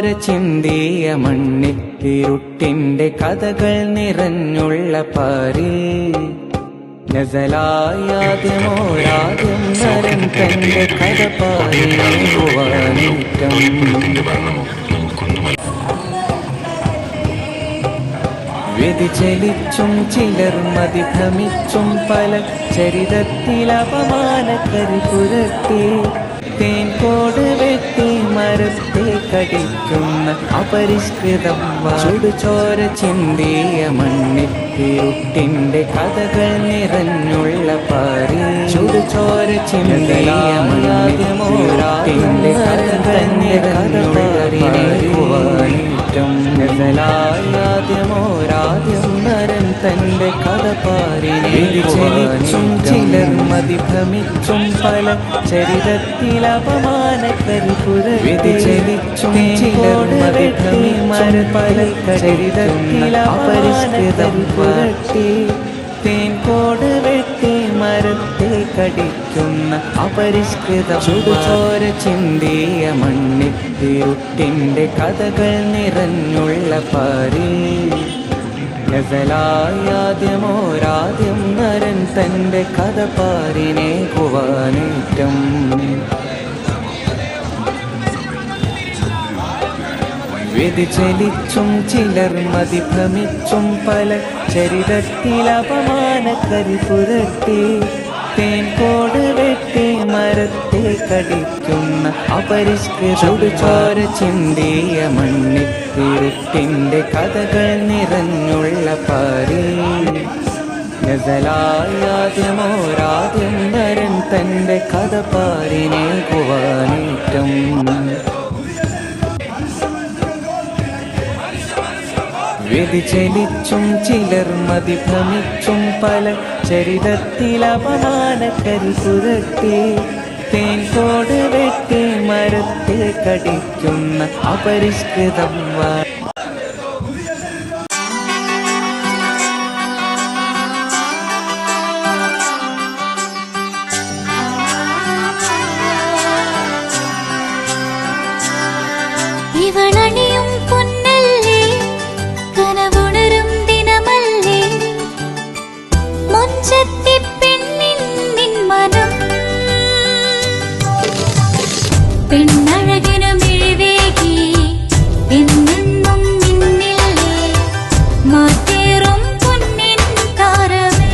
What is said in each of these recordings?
ചുടുചോര ചിന്തിയ മണ്ണിൽ ഇരുട്ടിന്റെ കഥകൾ നിറഞ്ഞുള്ള പാരിൽ നസലായാദ്യമോരാദ്യം നരൻ തന്റെ കഥ പാരിനുവാനേറ്റം വ്യതിചലിച്ചും ചിലർ മതിഭ്രമിച്ചും പല ചരിതത്തിൽ അപമാനക്കരി പുരട്ടി തേൻകോട് വെട്ടി മരത്തെ കടിക്കുന്ന അപരിഷ്കൃതം ചുടുചോര ചിന്തിയ മണ്ണിൽ ഇരുട്ടിന്റെ കഥകൾ നിറഞ്ഞുള്ള പാരി ചുടുചോര ചിന്തിയ മണ്ണിൽ ഇരുട്ടിന്റെ കഥകൾ നിറഞ്ഞുള്ള പാരിനേറ്റം നസലായാദ്യമോരാദ്യം നരൻ തന്റെ കഥ പാരിനെച്ചും ചിലർ മതിഭ്രമിച്ചും പല ചരിതത്തിൽ അപമാനക്കരി പുരവിചലിച്ചും ചിലർ മതിഭ്രമിച്ചും പല ചരിതത്തിൽ അപരിഷ്കൃതം പുരട്ടി തേൻകോട് വെട്ടി മരത്തെ കടിക്കുന്ന അപരിഷ്കൃതം ചുടുചോര ചിന്തിയ മണ്ണിൽ ഇരുട്ടിന്റെ കഥകൾ നിറഞ്ഞുള്ള പാരി നസലായാദ്യമോരാദ്യം നരൻ തന്റെ കഥ പാരിനേകുവാനേറ്റം വ്യതിചലിച്ചും ചിലർ മതിഭ്രമിച്ചും പല ചരിതത്തിൽ അപമാനക്കരി പുരട്ടി തേൻകോട് വെട്ടി മരത്തെ കടിക്കുന്ന അപരിഷ്കൃതം ചോര ചിന്തിയ മണ്ണിൽ ഇരുട്ടിന്റെ കഥകൾ നിറഞ്ഞുള്ള പാരി നസലായാദ്യമോരാദ്യം നരൻ തന്റെ കഥ പാരിനേകുവാനേറ്റം വ്യതിചലിച്ചും ചിലർ മതിഭ്രമിച്ചും പല ചരിതത്തിൽ അപമാനക്കരി പുരട്ടി തേൻകോട് വെട്ടി മരത്തെ കടിക്കുന്ന അപരിഷ്കൃതം ഇവളണിയും പൊന്നല്ലേ കനവുണരും ദിനമല്ലേ മുഞ്ചത്തി പെണ്ണിൻ നിൻ മനം പെണ്ണഴകിനു മിഴിവേകി എന്നെന്നും നിന്നില്ലേ മാറ്റേറും പൊന്നിൻ താരമേ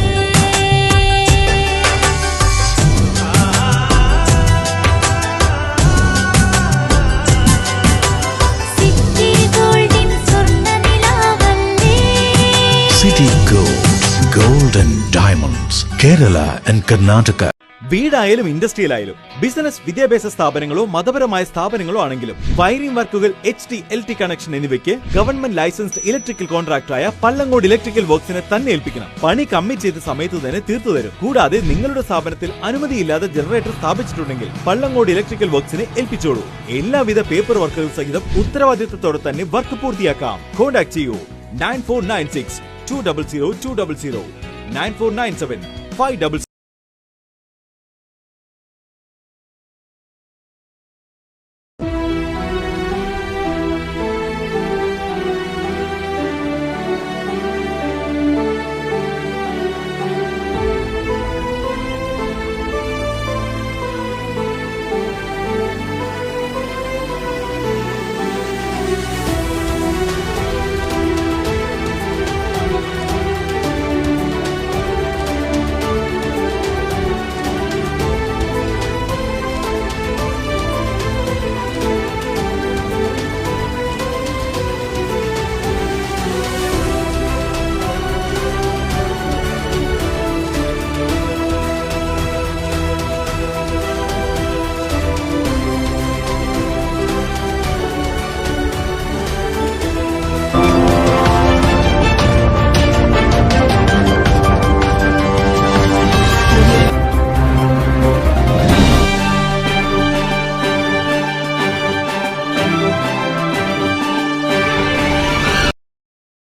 City Gold, Gold and Diamonds, Kerala and Karnataka. വീടായാലും ഇൻഡസ്ട്രിയലായാലും ബിസിനസ് വിദ്യാഭ്യാസ സ്ഥാപനങ്ങളോ മതപരമായ സ്ഥാപനങ്ങളോ ആണെങ്കിലും വയറിംഗ് വർക്കുകൾ HT/LT കണക്ഷൻ എന്നിവയ്ക്ക് ഗവൺമെന്റ് ലൈസൻസ്ഡ് ഇലക്ട്രിക്കൽ കോൺട്രാക്ടറായ പള്ളങ്ങോട് ഇലക്ട്രിക്കൽ വർക്സിനെ തന്നെ ഏൽപ്പിക്കണം. പണി കമ്മിറ്റ് ചെയ്ത സമയത്ത് തന്നെ തീർത്തു തരും. കൂടാതെ നിങ്ങളുടെ സ്ഥാപനത്തിൽ അനുമതിയില്ലാതെ ജനറേറ്റർ സ്ഥാപിച്ചിട്ടുണ്ടെങ്കിൽ പള്ളങ്ങോട് ഇലക്ട്രിക്കൽ വർക്സിനെ ഏൽപ്പിച്ചോളൂ. എല്ലാവിധ പേപ്പർ വർക്കുകൾ സഹിതം ഉത്തരവാദിത്തത്തോടെ തന്നെ വർക്ക് പൂർത്തിയാക്കാം. കോൺടാക്ട് ചെയ്യൂ 9496 200 200 9497 566